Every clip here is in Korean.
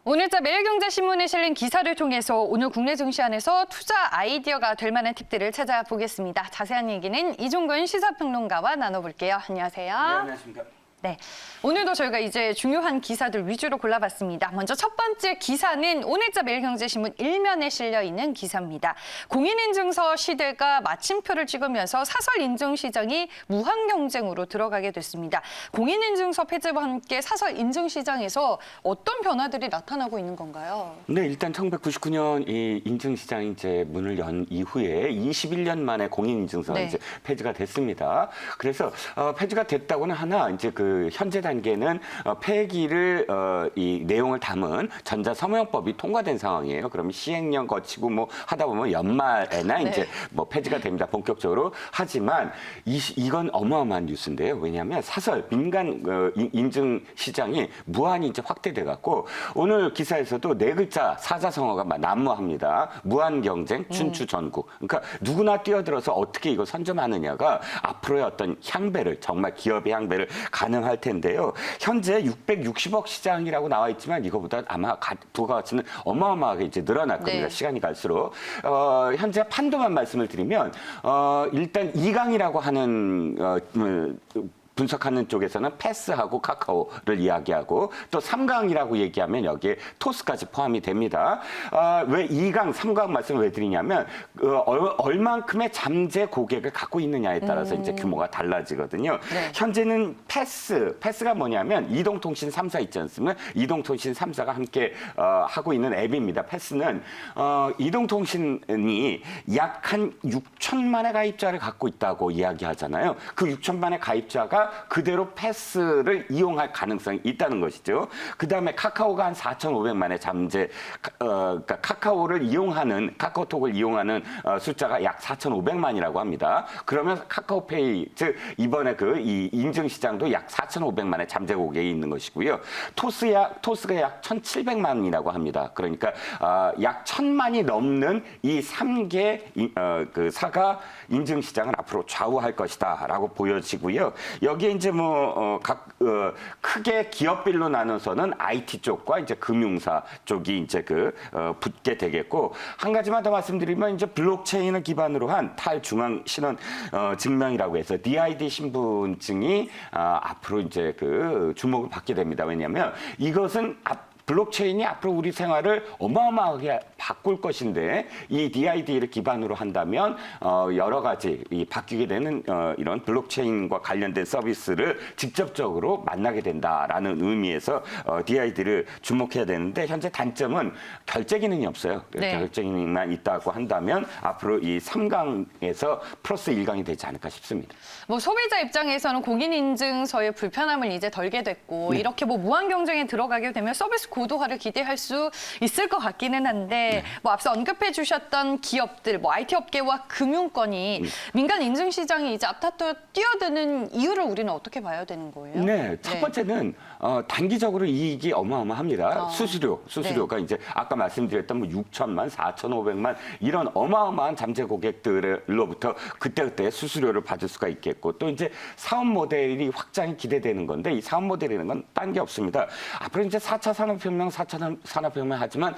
오늘자 매일경제신문에 실린 기사를 통해서 오늘 국내 증시 안에서 투자 아이디어가 될 만한 팁들을 찾아보겠습니다. 자세한 얘기는 이종근 시사평론가와 나눠볼게요. 안녕하세요. 네, 안녕하십니까. 네, 오늘도 저희가 이제 중요한 기사들 위주로 골라봤습니다. 먼저 첫 번째 기사는 오늘자 매일경제신문 1면에 실려 있는 기사입니다. 공인인증서 시대가 마침표를 찍으면서 사설 인증 시장이 무한 경쟁으로 들어가게 됐습니다. 공인인증서 폐지와 함께 사설 인증 시장에서 어떤 변화들이 나타나고 있는 건가요? 네, 일단 1999년 이 인증 시장이 이제 문을 연 이후에 21년 만에 공인인증서가 네. 이제 폐지가 됐습니다. 그래서 폐지가 됐다고는 하나 이제 그 현재 단계는 폐기를 이 내용을 담은 전자서명법이 통과된 상황이에요. 그러면 시행령 거치고 뭐 하다 보면 연말에나 네. 이제 뭐 폐지가 됩니다. 본격적으로. 하지만 이건 어마어마한 뉴스인데요. 왜냐하면 사설 민간 인증 시장이 무한히 이제 확대돼 갖고 오늘 기사에서도 네 글자 사자성어가 난무합니다. 무한 경쟁, 춘추 전국. 그러니까 누구나 뛰어들어서 어떻게 이거 선점하느냐가 앞으로의 어떤 향배를 정말 기업의 향배를 가능할 텐데요. 현재 660억 시장이라고 나와 있지만 이거보다 아마 부가가치는 어마어마하게 이제 늘어날 겁니다. 네. 시간이 갈수록. 현재 판도만 말씀을 드리면 일단 이강이라고 하는 분석하는 쪽에서는 패스하고 카카오를 이야기하고 또 3강이라고 얘기하면 여기에 토스까지 포함이 됩니다. 왜 2강, 3강 말씀을 왜 드리냐면 얼만큼의 잠재 고객을 갖고 있느냐에 따라서 이제 규모가 달라지거든요. 네. 현재는 패스가 뭐냐면 이동통신 3사 있지 않습니까? 이동통신 3사가 함께 하고 있는 앱입니다. 패스는 이동통신이 약 한 6천만의 가입자를 갖고 있다고 이야기하잖아요. 그 6천만의 가입자가 그대로 패스를 이용할 가능성이 있다는 것이죠. 그다음에 카카오가 한 4,500만의 잠재 그러니까 카카오톡을 이용하는 숫자가 약 4,500만이라고 합니다. 그러면 카카오페이 즉 이번에 이 인증 시장도 약 4,500만의 잠재 고객이 있는 것이고요. 토스가 약 1,700만이라고 합니다. 그러니까 약 1,000만이 넘는 이 3개 그 사가 인증 시장을 앞으로 좌우할 것이다라고 보여지고요. 여기에 이제 크게 기업별로 나눠서는 IT 쪽과 이제 금융사 쪽이 이제 붙게 되겠고 한 가지만 더 말씀드리면 이제 블록체인을 기반으로 한 탈중앙 신원 증명이라고 해서 DID 신분증이 앞으로 이제 주목을 받게 됩니다. 왜냐하면 이것은 블록체인이 앞으로 우리 생활을 어마어마하게 바꿀 것인데 이 DID를 기반으로 한다면 여러 가지 바뀌게 되는 이런 블록체인과 관련된 서비스를 직접적으로 만나게 된다라는 의미에서 DID를 주목해야 되는데 현재 단점은 결제 기능이 없어요. 네. 결제 기능만 있다고 한다면 앞으로 이 3강에서 플러스 1강이 되지 않을까 싶습니다. 뭐 소비자 입장에서는 공인인증서의 불편함을 이제 덜게 됐고 네. 이렇게 뭐 무한 경쟁에 들어가게 되면 서비스 고도화를 기대할 수 있을 것 같기는 한데 뭐 앞서 언급해 주셨던 기업들, 뭐 IT 업계와 금융권이 민간 인증 시장에 이제 앞다퉈 뛰어드는 이유를 우리는 어떻게 봐야 되는 거예요? 네, 첫 번째는 단기적으로 이익이 어마어마합니다. 수수료가 이제 아까 말씀드렸던 뭐 6천만, 4,500만 이런 어마어마한 잠재 고객들로부터 그때그때 수수료를 받을 수가 있겠고 또 이제 사업 모델이 확장이 기대되는 건데 이 사업 모델이라는 건 딴 게 없습니다. 앞으로 이제 4차 산업혁명 하지만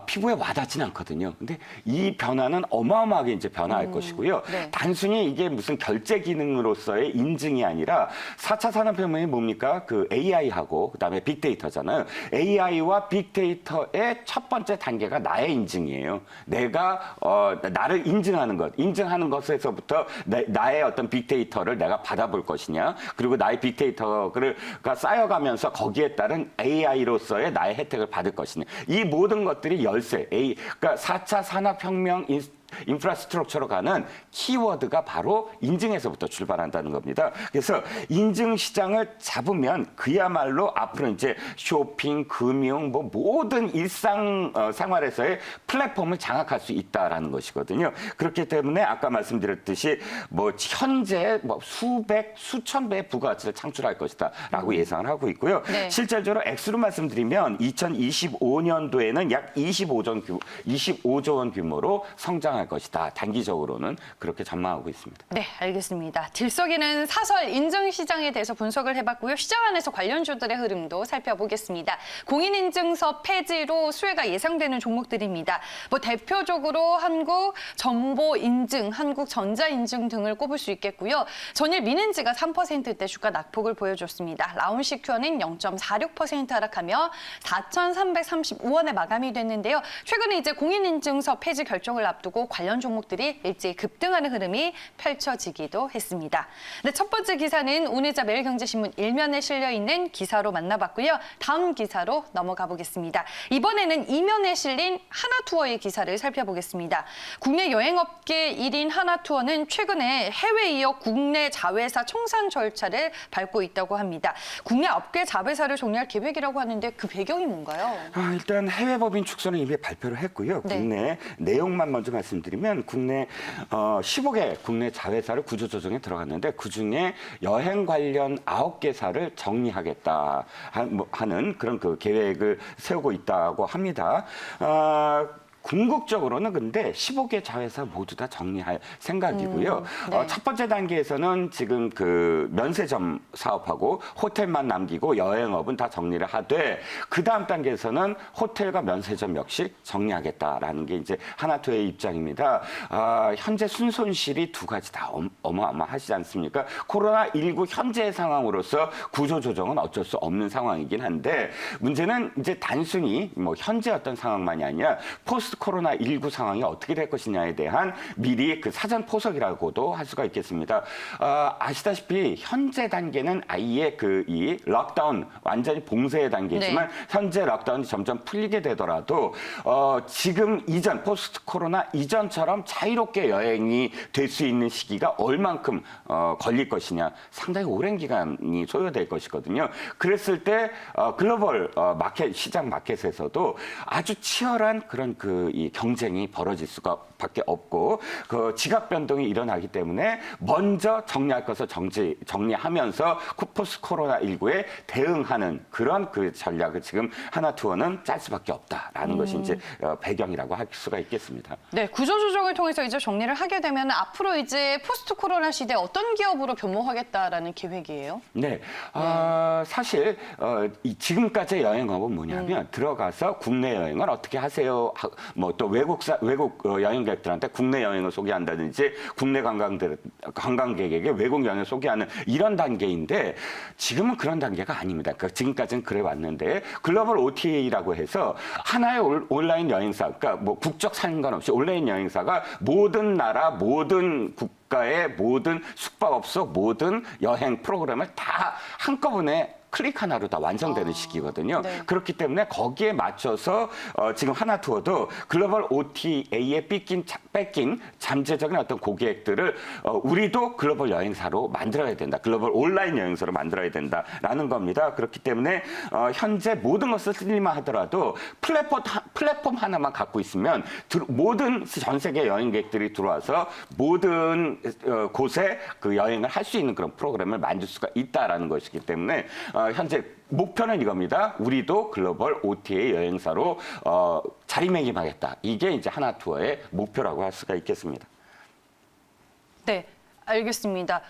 피부에 와닿지는 않거든요. 근데 이 변화는 어마어마하게 이제 변화할 것이고요. 네. 단순히 이게 무슨 결제 기능으로서의 인증이 아니라 4차 산업혁명이 뭡니까? AI하고 그다음에 빅데이터잖아요. AI와 빅데이터의 첫 번째 단계가 나의 인증이에요. 내가 나를 인증하는 것에서부터 나의 어떤 빅데이터를 내가 받아볼 것이냐. 그리고 나의 빅데이터가 쌓여가면서 거기에 따른 AI로서의 나의 혜택을 받을 것이냐. 이 모든 것들이 열쇠, 그러니까 4차 산업혁명 인프라스트럭처로 가는 키워드가 바로 인증에서부터 출발한다는 겁니다. 그래서 인증 시장을 잡으면 그야말로 앞으로 이제 쇼핑, 금융, 뭐 모든 일상 생활에서의 플랫폼을 장악할 수 있다라는 것이거든요. 그렇기 때문에 아까 말씀드렸듯이 뭐 현재 뭐 수천 배의 부가가치를 창출할 것이다라고 예상을 하고 있고요. 네. 실질적으로 액수로 말씀드리면 2025년도에는 약 25조 원 규모로 성장할 나타날 것이다. 단기적으로는 그렇게 전망하고 있습니다. 네, 알겠습니다. 들썩이는 사설 인증 시장에 대해서 분석을 해봤고요. 시장 안에서 관련주들의 흐름도 살펴보겠습니다. 공인인증서 폐지로 수혜가 예상되는 종목들입니다. 대표적으로 한국정보인증, 한국전자인증 등을 꼽을 수 있겠고요. 전일 민은지가 3%대 주가 낙폭을 보여줬습니다. 라운시큐어는 0.46% 하락하며 4,335원에 마감이 됐는데요. 최근에 이제 공인인증서 폐지 결정을 앞두고 관련 종목들이 일제히 급등하는 흐름이 펼쳐지기도 했습니다. 네, 첫 번째 기사는 오늘자 매일경제신문 1면에 실려 있는 기사로 만나봤고요. 다음 기사로 넘어가 보겠습니다. 이번에는 2면에 실린 하나투어의 기사를 살펴보겠습니다. 국내 여행업계 1인 하나투어는 최근에 해외에 이어 국내 자회사 청산 절차를 밟고 있다고 합니다. 국내 업계 자회사를 정리할 계획이라고 하는데 그 배경이 뭔가요? 일단 해외 법인 축소는 이미 발표를 했고요. 네. 국내 내용만 먼저 말씀드리면 국내 15개 국내 자회사를 구조조정에 들어갔는데 그중에 여행 관련 9개사를 정리하겠다 하는 그런 그 계획을 세우고 있다고 합니다. 궁극적으로는 근데 15개 자회사 모두 다 정리할 생각이고요. 네. 첫 번째 단계에서는 지금 그 면세점 사업하고 호텔만 남기고 여행업은 다 정리를 하되 그 다음 단계에서는 호텔과 면세점 역시 정리하겠다라는 게 이제 하나투어의 입장입니다. 현재 순손실이 두 가지 다 어마어마하시지 않습니까? 코로나19 현재 상황으로서 구조조정은 어쩔 수 없는 상황이긴 한데 문제는 이제 단순히 뭐 현재 어떤 상황만이 아니라 포스트 코로나19 상황이 어떻게 될 것이냐에 대한 미리 그 사전 포석이라고도 할 수가 있겠습니다. 아시다시피 현재 단계는 아예 이 락다운 완전히 봉쇄의 단계지만 네. 현재 락다운이 점점 풀리게 되더라도 지금 이전 포스트 코로나 이전처럼 자유롭게 여행이 될 수 있는 시기가 얼만큼 걸릴 것이냐 상당히 오랜 기간이 소요될 것이거든요. 그랬을 때 글로벌 시장 마켓에서도 아주 치열한 그런 이 경쟁이 벌어질 수밖에 없고 그 지각 변동이 일어나기 때문에 먼저 정리할 것을 정리하면서 포스트 코로나19에 대응하는 그런 그 전략을 지금 하나투어는 짤 수밖에 없다라는 것이 이제 배경이라고 할 수가 있겠습니다. 네, 구조조정을 통해서 이제 정리를 하게 되면 앞으로 이제 포스트 코로나 시대 어떤 기업으로 변모하겠다라는 계획이에요? 네, 사실 지금까지의 여행업은 뭐냐면 들어가서 국내 여행을 어떻게 하세요? 뭐 또 외국 여행객들한테 국내 여행을 소개한다든지 국내 관광객에게 외국 여행을 소개하는 이런 단계인데 지금은 그런 단계가 아닙니다. 그러니까 지금까지는 그래 왔는데 글로벌 OTA라고 해서 하나의 온라인 여행사, 그러니까 뭐 국적 상관없이 온라인 여행사가 모든 나라, 모든 국가의 모든 숙박업소, 모든 여행 프로그램을 다 한꺼번에 클릭 하나로 다 완성되는 시기거든요. 네. 그렇기 때문에 거기에 맞춰서 지금 하나투어도 글로벌 OTA에 뺏긴 잠재적인 어떤 고객들을 우리도 글로벌 여행사로 만들어야 된다. 글로벌 온라인 여행사로 만들어야 된다라는 겁니다. 그렇기 때문에 현재 모든 것을 슬림화하더라도 플랫폼 하나만 갖고 있으면 모든 전 세계 여행객들이 들어와서 모든 곳에 그 여행을 할 수 있는 그런 프로그램을 만들 수가 있다라는 것이기 때문에 현재 목표는 이겁니다. 우리도 글로벌 OTA 여행사로 자리매김하겠다. 이게 이제 하나투어의 목표라고 할 수가 있겠습니다. 네, 알겠습니다.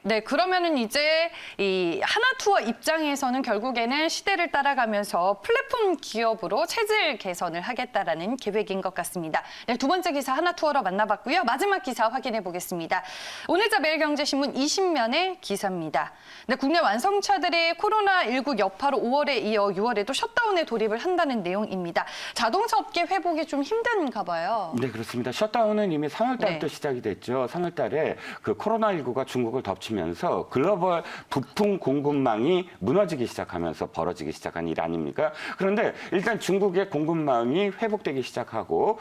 네, 그러면은 이제 이 하나투어 입장에서는 결국에는 시대를 따라가면서 플랫폼 기업으로 체질 개선을 하겠다라는 계획인 것 같습니다. 네, 두 번째 기사 하나투어로 만나봤고요. 마지막 기사 확인해 보겠습니다. 오늘자 매일경제신문 20면의 기사입니다. 네, 국내 완성차들의 코로나19 여파로 5월에 이어 6월에도 셧다운에 돌입을 한다는 내용입니다. 자동차 업계 회복이 좀 힘든가 봐요. 네, 그렇습니다. 셧다운은 이미 3월 달부터 네. 시작이 됐죠. 3월 달에 그 코로나19가 중국을 덮치면서 글로벌 부품 공급망이 무너지기 시작하면서 벌어지기 시작한 일 아닙니까? 그런데 일단 중국의 공급망이 회복되기 시작하고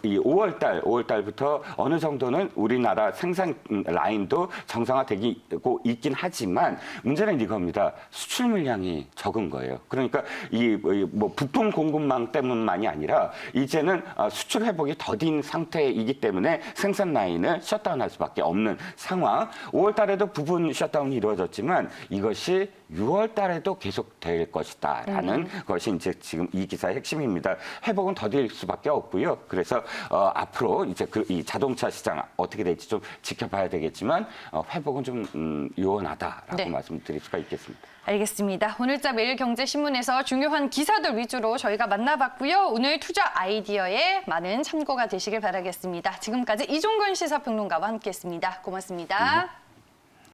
이 5월 달부터 어느 정도는 우리나라 생산 라인도 정상화되고 있긴 하지만 문제는 이겁니다. 수출 물량이 적은 거예요. 그러니까 이 뭐 부품 공급망 때문만이 아니라 이제는 수출 회복이 더딘 상태이기 때문에 생산 라인을 셧다운할 수밖에 없는 상황. 5월 달에도 부분 셧다운이 이루어졌지만 이것이 6월 달에도 계속될 것이다라는 것이 이제 지금 이 기사의 핵심입니다. 회복은 더딜 수밖에 없고요. 그래서 앞으로 이제 이 자동차 시장 어떻게 될지 좀 지켜봐야 되겠지만 회복은 좀 요원하다라고 네. 말씀드릴 수가 있겠습니다. 알겠습니다. 오늘자 매일경제신문에서 중요한 기사들 위주로 저희가 만나봤고요. 오늘 투자 아이디어에 많은 참고가 되시길 바라겠습니다. 지금까지 이종근 시사평론가와 함께했습니다. 고맙습니다.